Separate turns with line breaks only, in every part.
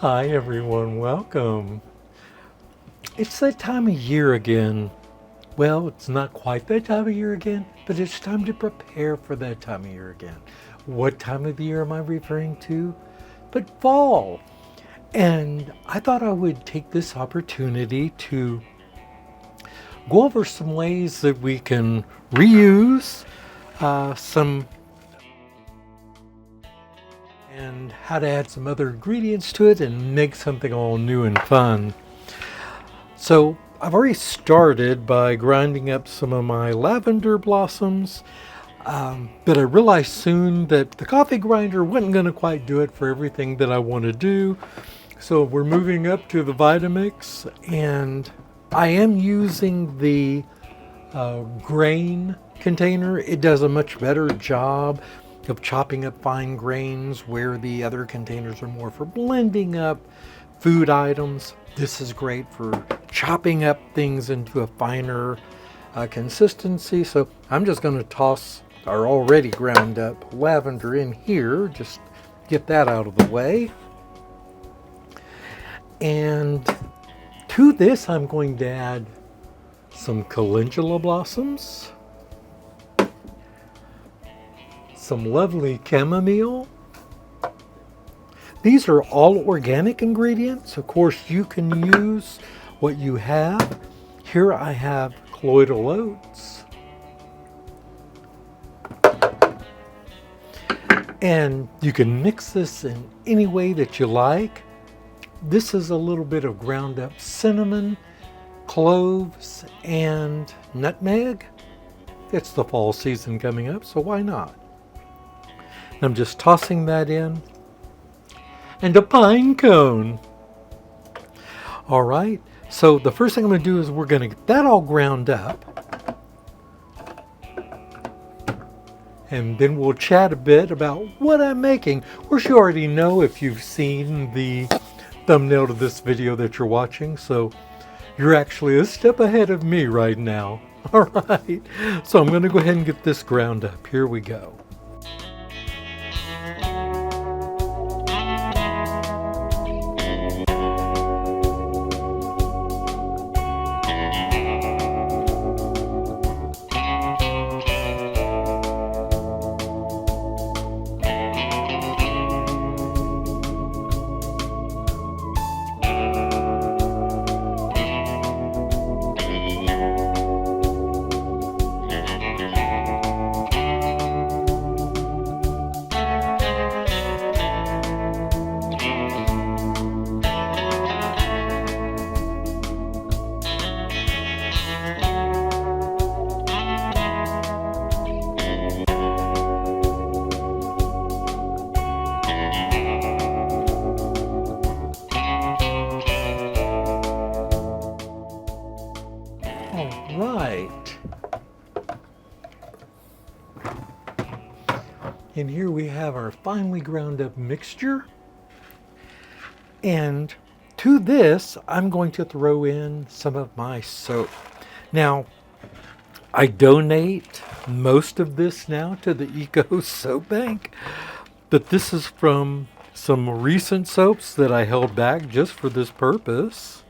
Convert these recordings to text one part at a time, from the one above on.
Hi everyone, welcome. It's that time of year again. Well, it's not quite that time of year again, but it's time to prepare for that time of year again. What time of the year am I referring to? But fall. And I thought I would take this opportunity to go over some ways that we can reuse some and how to add some other ingredients to it and make something all new and fun. So I've already started by grinding up some of my lavender blossoms, but I realized soon that the coffee grinder wasn't going to quite do it for everything that I want to do. So we're moving up to the Vitamix, and I am using the grain container. It does a much better job of chopping up fine grains where the other containers are more for blending up food items. This is great for chopping up things into a finer consistency. So I'm just going to toss our already ground up lavender in here, just get that out of the way. And to this, I'm going to add some calendula blossoms, some lovely chamomile. These are all organic ingredients. Of course, you can use what you have. Here I have colloidal oats. And you can mix this in any way that you like. This is a little bit of ground up cinnamon, cloves, and nutmeg. It's the fall season coming up, so why not? I'm just tossing that in. And a pine cone. All right, so the first thing I'm going to do is we're going to get that all ground up. And then we'll chat a bit about what I'm making. Of course, you already know if you've seen the thumbnail to this video that you're watching, so you're actually a step ahead of me right now. All right, so I'm going to go ahead and get this ground up. Here we go. Right. And here we have our finely ground up mixture. And to this, I'm going to throw in some of my soap. Now, I donate most of this now to the Eco Soap Bank, but this is from some recent soaps that I held back just for this purpose.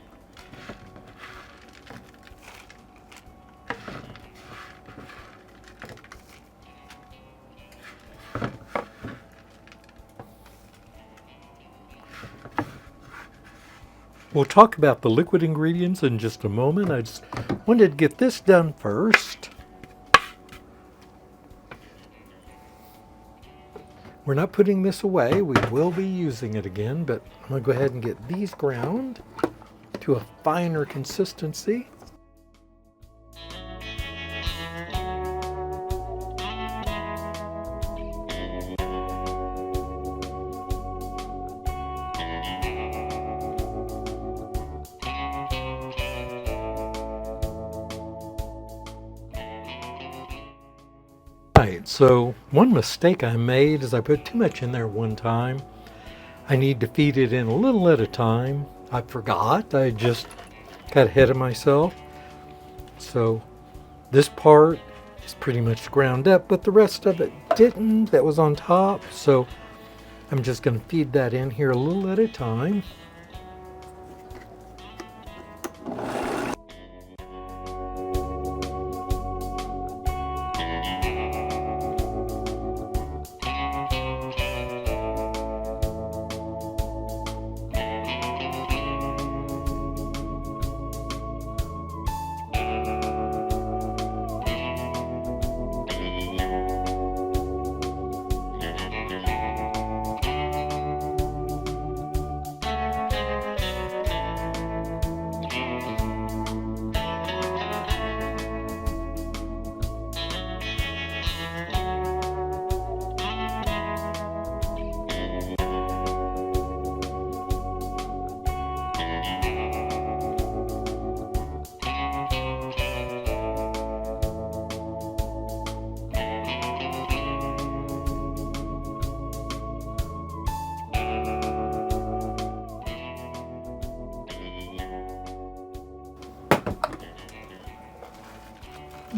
We'll talk about the liquid ingredients in just a moment. I just wanted to get this done first. We're not putting this away. We will be using it again, but I'm going to go ahead and get these ground to a finer consistency. Right, so one mistake I made is I put too much in there one time. I need to feed it in a little at a time. I forgot, I just got ahead of myself. So this part is pretty much ground up, but the rest of it didn't, that was on top. So I'm just going to feed that in here a little at a time.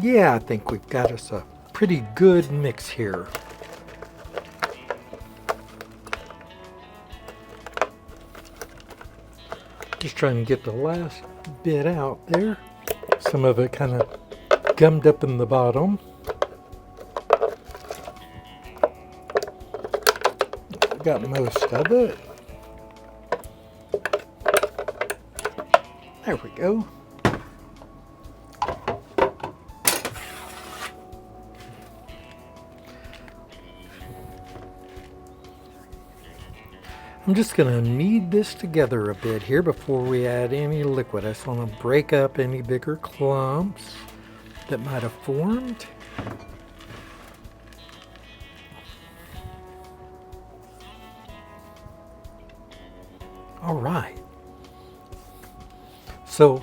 Yeah, I think we've got us a pretty good mix here. Just trying to get the last bit out there. Some of it kind of gummed up in the bottom. Got most of it. There we go. I'm just going to knead this together a bit here before we add any liquid. I just want to break up any bigger clumps that might have formed. All right. So,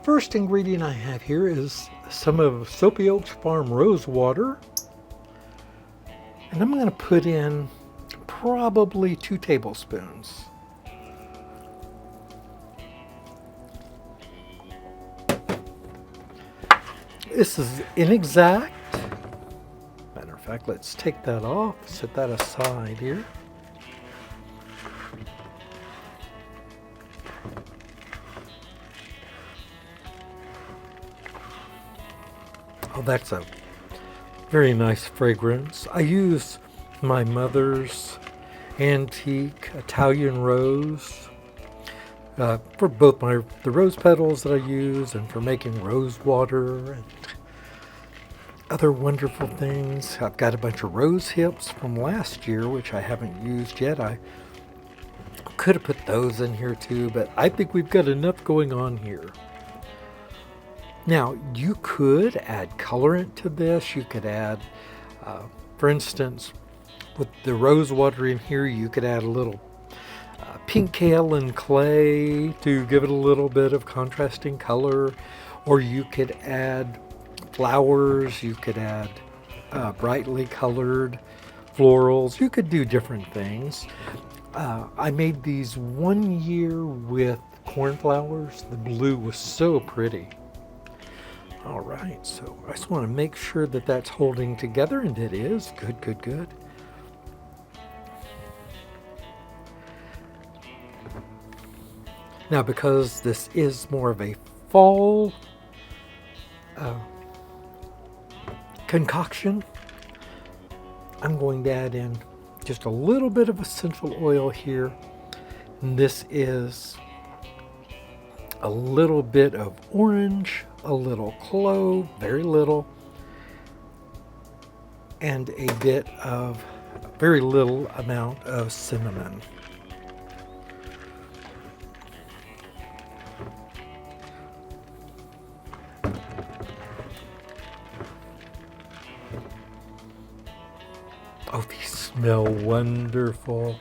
first ingredient I have here is some of Soapy Oaks Farm rose water. And I'm going to put in probably 2 tablespoons. This is inexact. Matter of fact, let's take that off, set that aside here. Oh, that's a very nice fragrance. I use my mother's antique Italian rose for both the rose petals that I use and for making rose water and other wonderful things. I've got a bunch of rose hips from last year which I haven't used yet. I could have put those in here too, but I think we've got enough going on here. Now, you could add colorant to this. You could add, for instance, with the rose water in here, you could add a little pink kale and clay to give it a little bit of contrasting color, or you could add flowers, you could add brightly colored florals. You could do different things. I made these one year with cornflowers. The blue was so pretty. All right, so I just want to make sure that that's holding together, and it is. Good, good, good. Now, because this is more of a fall concoction, I'm going to add in just a little bit of essential oil here. And this is a little bit of orange, a little clove, very little, and a bit of, very little amount of cinnamon. Oh, these smell wonderful.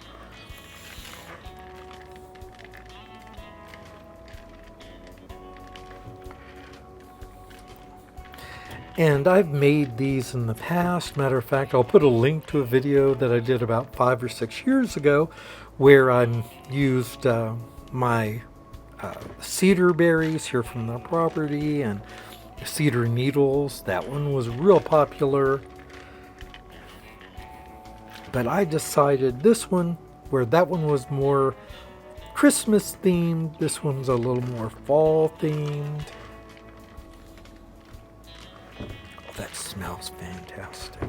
And I've made these in the past. Matter of fact, I'll put a link to a video that I did about 5 or 6 years ago where I used my cedar berries here from the property and cedar needles. That one was real popular. But I decided this one, where that one was more Christmas themed, this one's a little more fall themed. Oh, that smells fantastic.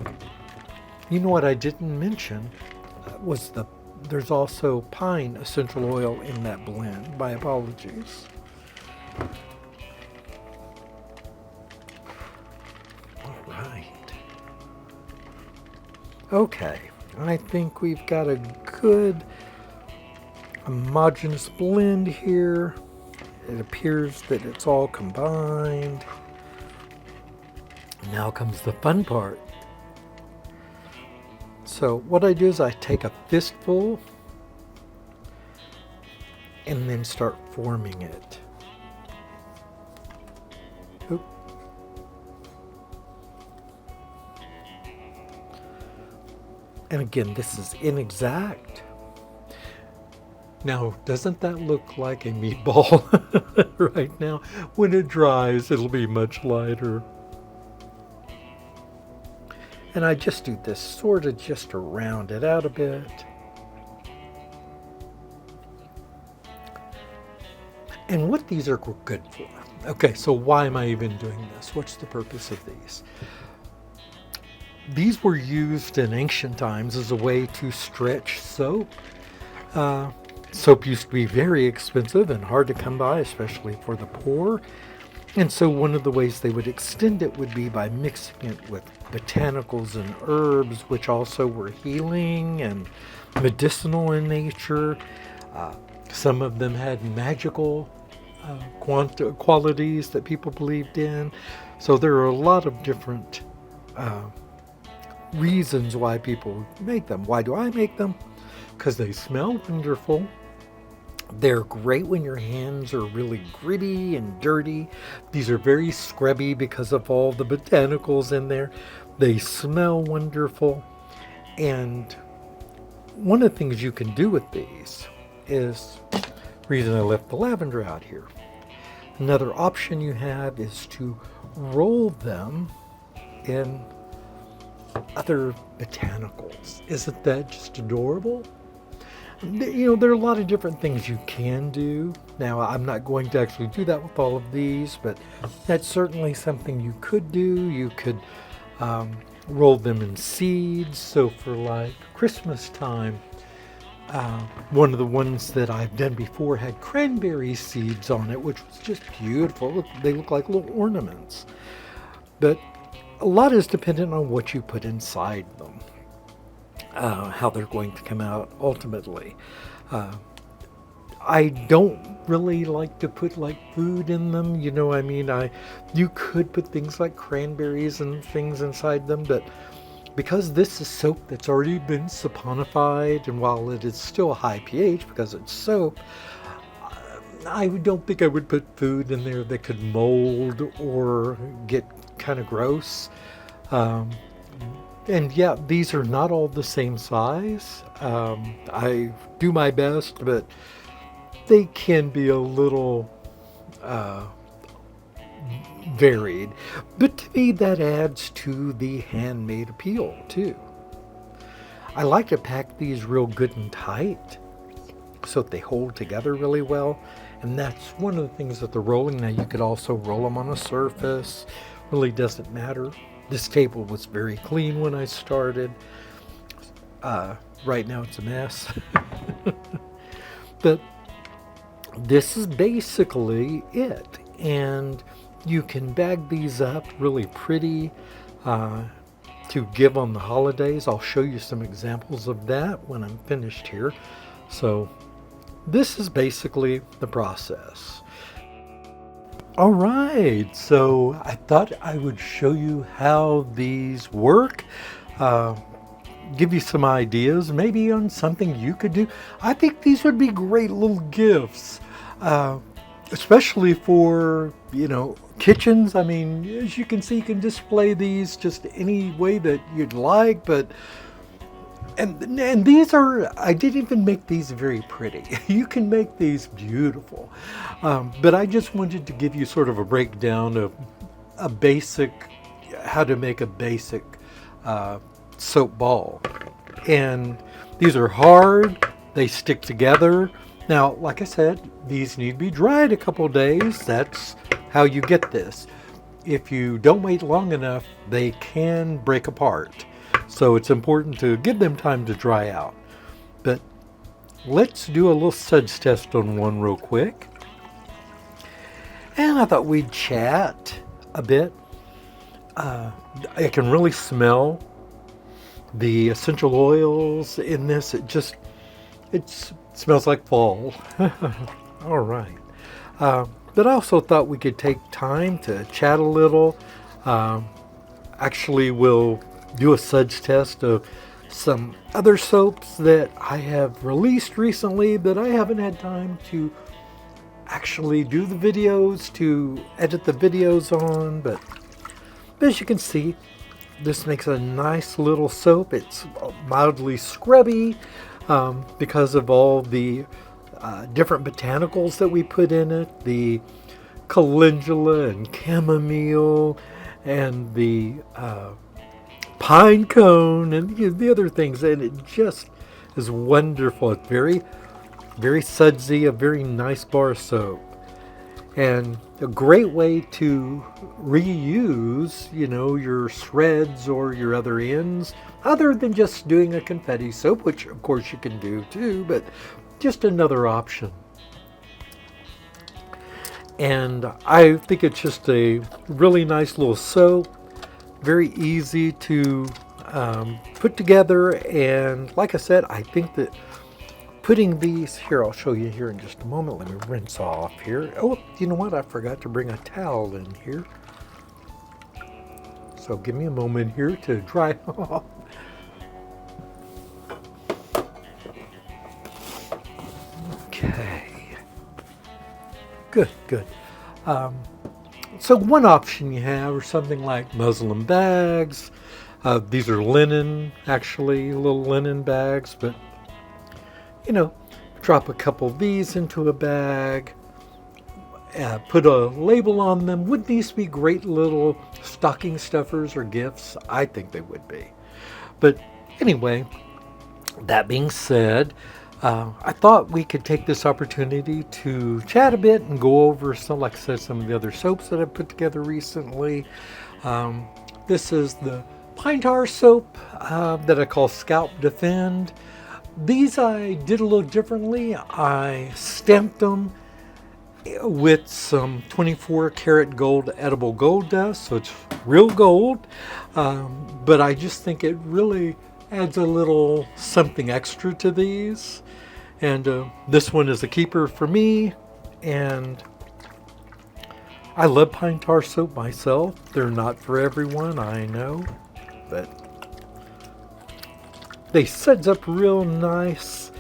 You know what I didn't mention was there's also pine essential oil in that blend. My apologies. All right. Okay, I think we've got a good homogeneous blend here. It appears that it's all combined. Now comes the fun part. So what I do is I take a fistful and then start forming it. Oop. And again, this is inexact. Now, doesn't that look like a meatball right now? When it dries, it'll be much lighter. And I just do this sort of just to round it out a bit. And what these are good for. Okay, so why am I even doing this? What's the purpose of these? These were used in ancient times as a way to stretch soap. Soap used to be very expensive and hard to come by, especially for the poor. And so one of the ways they would extend it would be by mixing it with botanicals and herbs, which also were healing and medicinal in nature. Some of them had magical qualities that people believed in. So there are a lot of different reasons why people make them. Why do I make them? Because they smell wonderful. They're great when your hands are really gritty and dirty. These are very scrubby because of all the botanicals in there. They smell wonderful. And one of the things you can do with these is, the reason I left the lavender out here. Another option you have is to roll them in other botanicals. Isn't that just adorable? You know, there are a lot of different things you can do. Now, I'm not going to actually do that with all of these, but that's certainly something you could do. You could roll them in seeds. So for like Christmas time, one of the ones that I've done before had cranberry seeds on it, which was just beautiful. They look like little ornaments. But a lot is dependent on what you put inside them. How they're going to come out ultimately. I don't really like to put like food in them, you know. I mean, you could put things like cranberries and things inside them, but because this is soap that's already been saponified, and while it is still a high pH because it's soap, I don't think I would put food in there that could mold or get kind of gross. And yeah, these are not all the same size. I do my best, but they can be a little varied. But to me, that adds to the handmade appeal, too. I like to pack these real good and tight so that they hold together really well. And that's one of the things that the rolling. Now, you could also roll them on a surface. Really doesn't matter. This table was very clean when I started. Right now it's a mess. But this is basically it. And you can bag these up really pretty to give on the holidays. I'll show you some examples of that when I'm finished here. So this is basically the process. All right, so I thought I would show you how these work, give you some ideas, maybe on something you could do. I think these would be great little gifts, especially for, you know, kitchens. I mean, as you can see, you can display these just any way that you'd like, but and these are, I didn't even make these very pretty. You can make these beautiful. But I just wanted to give you sort of a breakdown of a basic, how to make a basic soap ball. and these are hard. They stick together. Now, like I said, these need to be dried a couple of days. That's how you get this. If you don't wait long enough, they can break apart. So it's important to give them time to dry out. But let's do a little suds test on one real quick. And I thought we'd chat a bit. I can really smell the essential oils in this. It smells like fall. All right. But I also thought we could take time to chat a little. Actually, we'll do a suds test of some other soaps that I have released recently that I haven't had time to actually do the videos, to edit the videos on. But as you can see, this makes a nice little soap. It's mildly scrubby because of all the different botanicals that we put in it. The calendula and chamomile and the pine cone and the other things. And it just is wonderful. It's very, very sudsy, a very nice bar soap. And a great way to reuse, your shreds or your other ends, other than just doing a confetti soap, which of course you can do too, but just another option. And I think it's just a really nice little soap, very easy to put together. And like I said, I think that putting these here, I'll show you here in just a moment. Let me rinse off here. Oh, you know what? I forgot to bring a towel in here. So give me a moment here to dry off. Okay. Good. So one option you have are something like muslin bags. These are linen, actually, little linen bags, but drop a couple of these into a bag, put a label on them. Would these be great little stocking stuffers or gifts? I think they would be. But anyway, that being said, I thought we could take this opportunity to chat a bit and go over some of the other soaps that I've put together recently. This is the pine tar soap that I call Scalp Defend. These I did a little differently. I stamped them with some 24 karat gold edible gold dust, so it's real gold. But I just think it really adds a little something extra to these. And this one is a keeper for me. And I love pine tar soap myself. They're not for everyone, I know, but they suds up real nice.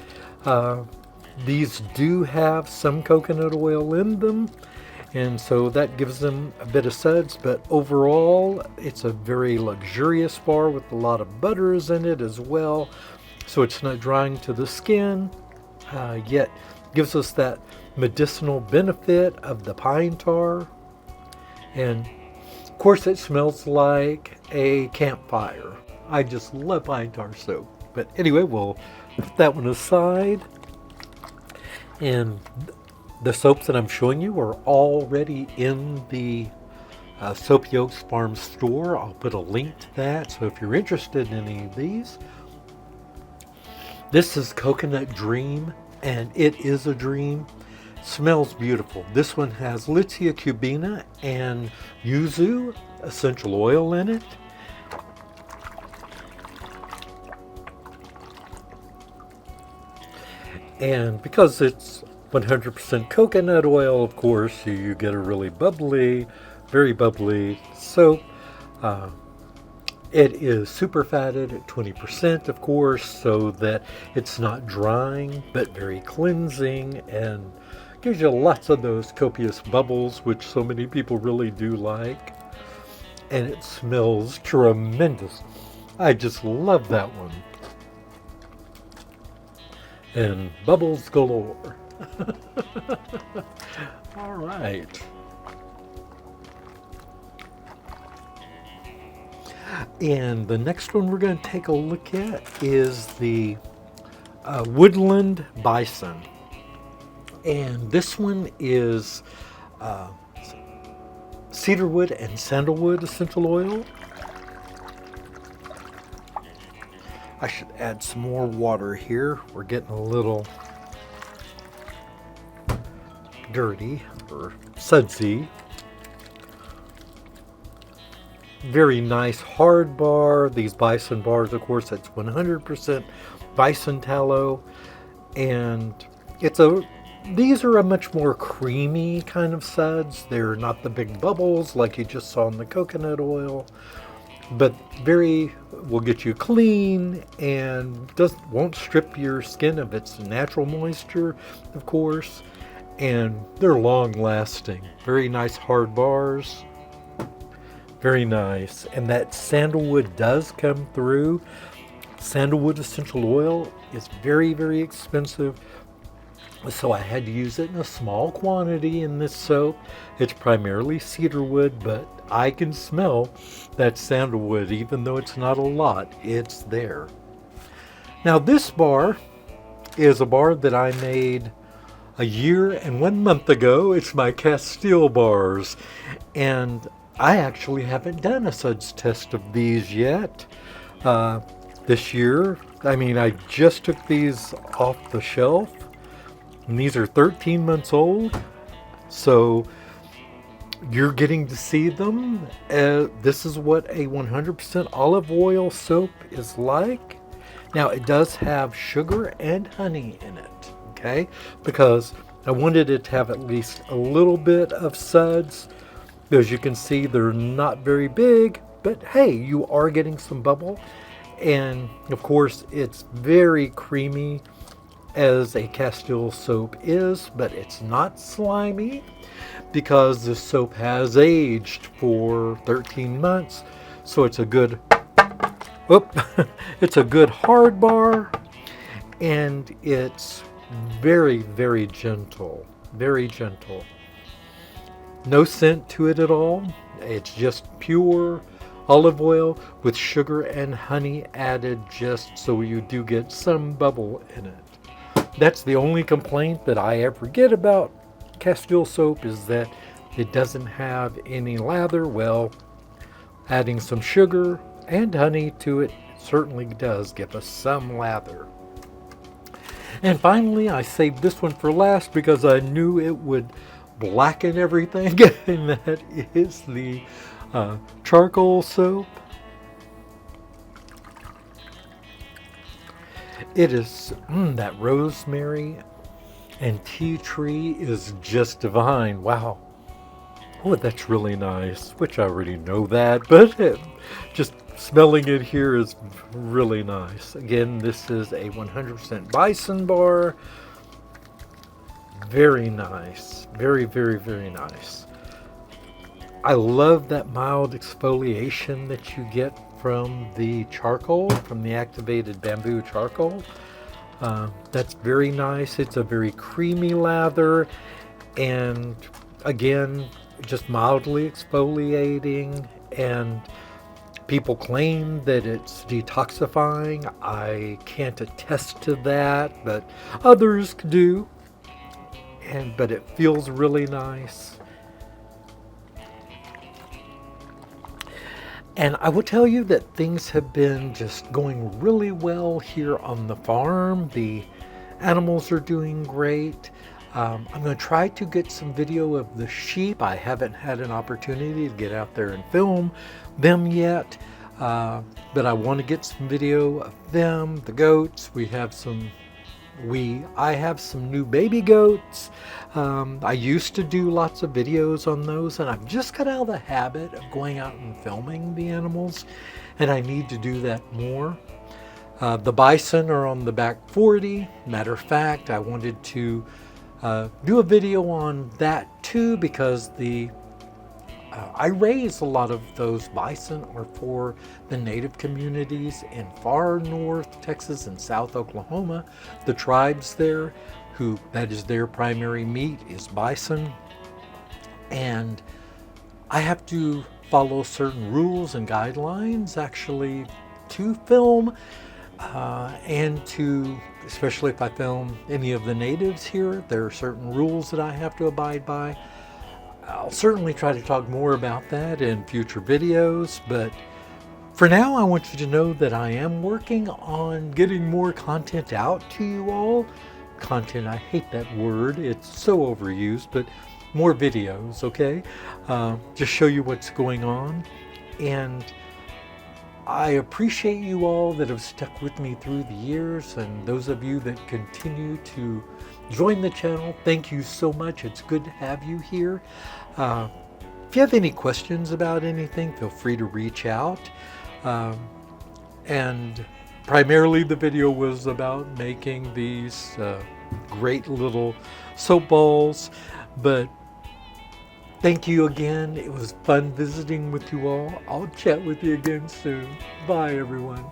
These do have some coconut oil in them, and so that gives them a bit of suds, but overall it's a very luxurious bar with a lot of butters in it as well, so it's not drying to the skin, yet gives us that medicinal benefit of the pine tar. And of course it smells like a campfire. I just love pine tar soap. But anyway, we'll put that one aside. And the soaps that I'm showing you are already in the Soapy Oaks Farm store. I'll put a link to that, so if you're interested in any of these. This is Coconut Dream, and it is a dream. Smells beautiful. This one has Litzia cubina and yuzu essential oil in it. And because it's 100% coconut oil, of course, you get a really bubbly, very bubbly soap. It is super fatted at 20%, of course, so that it's not drying, but very cleansing, and gives you lots of those copious bubbles, which so many people really do like. And it smells tremendous. I just love that one. And bubbles galore. All right. And the next one we're going to take a look at is the Woodland Bison. And this one is cedarwood and sandalwood essential oil. I should add some more water here. We're getting a little dirty or sudsy. Very nice hard bar. These bison bars, of course, that's 100% bison tallow, and these are a much more creamy kind of suds. They're not the big bubbles like you just saw in the coconut oil, but will get you clean and won't strip your skin of its natural moisture, of course, and they're long lasting. Very nice hard bars. Very nice. And that sandalwood does come through. Sandalwood essential oil is very, very expensive, so I had to use it in a small quantity in this soap. It's primarily cedarwood, but I can smell that sandalwood. Even though it's not a lot, it's there. Now this bar is a bar that I made a year and 1 month ago. It's my Castile bars, and I actually haven't done a suds test of these yet this year. I mean, I just took these off the shelf, and these are 13 months old, so you're getting to see them. This is what a 100% olive oil soap is like. Now, it does have sugar and honey in it, okay? Because I wanted it to have at least a little bit of suds. As you can see, they're not very big, but hey, you are getting some bubble. And of course, it's very creamy as a Castile soap is, but it's not slimy because the soap has aged for 13 months. So it's a good, it's a good hard bar, and it's very, very gentle, very gentle. No scent to it at all. It's just pure olive oil with sugar and honey added, just so you do get some bubble in it. That's the only complaint that I ever get about Castile soap, is that it doesn't have any lather. Well, adding some sugar and honey to it certainly does give us some lather. And finally, I saved this one for last because I knew it would blacken everything, and that is the charcoal soap. It is that rosemary and tea tree is just divine. Wow. Oh, that's really nice, which I already know that, but just smelling it here is really nice. Again, this is a 100% bison bar. Very nice. Very, very, very nice. I love that mild exfoliation that you get from the charcoal, from the activated bamboo charcoal. That's very nice. It's a very creamy lather, and again, just mildly exfoliating, and people claim that it's detoxifying. I can't attest to that, but others do. But it feels really nice. And I will tell you that things have been just going really well here on the farm. The animals are doing great. I'm going to try to get some video of the sheep. I haven't had an opportunity to get out there and film them yet, but I want to get some video of them, the goats. I have some new baby goats. I used to do lots of videos on those, and I've just got out of the habit of going out and filming the animals, and I need to do that more. The bison are on the back 40. Matter of fact, I wanted to do a video on that too, because I raise a lot of those bison are for the native communities in far north Texas and South Oklahoma. The tribes there, that is their primary meat is bison. And I have to follow certain rules and guidelines actually to film and to, especially if I film any of the natives here, there are certain rules that I have to abide by. I'll certainly try to talk more about that in future videos, but for now I want you to know that I am working on getting more content out to you all. Content, I hate that word, it's so overused, but more videos, okay? Just show you what's going on. And I appreciate you all that have stuck with me through the years, and those of you that continue to join the channel, thank you so much. It's good to have you here. If you have any questions about anything, feel free to reach out. And primarily the video was about making these great little soap balls, but thank you again. It was fun visiting with you all. I'll chat with you again soon. Bye, everyone.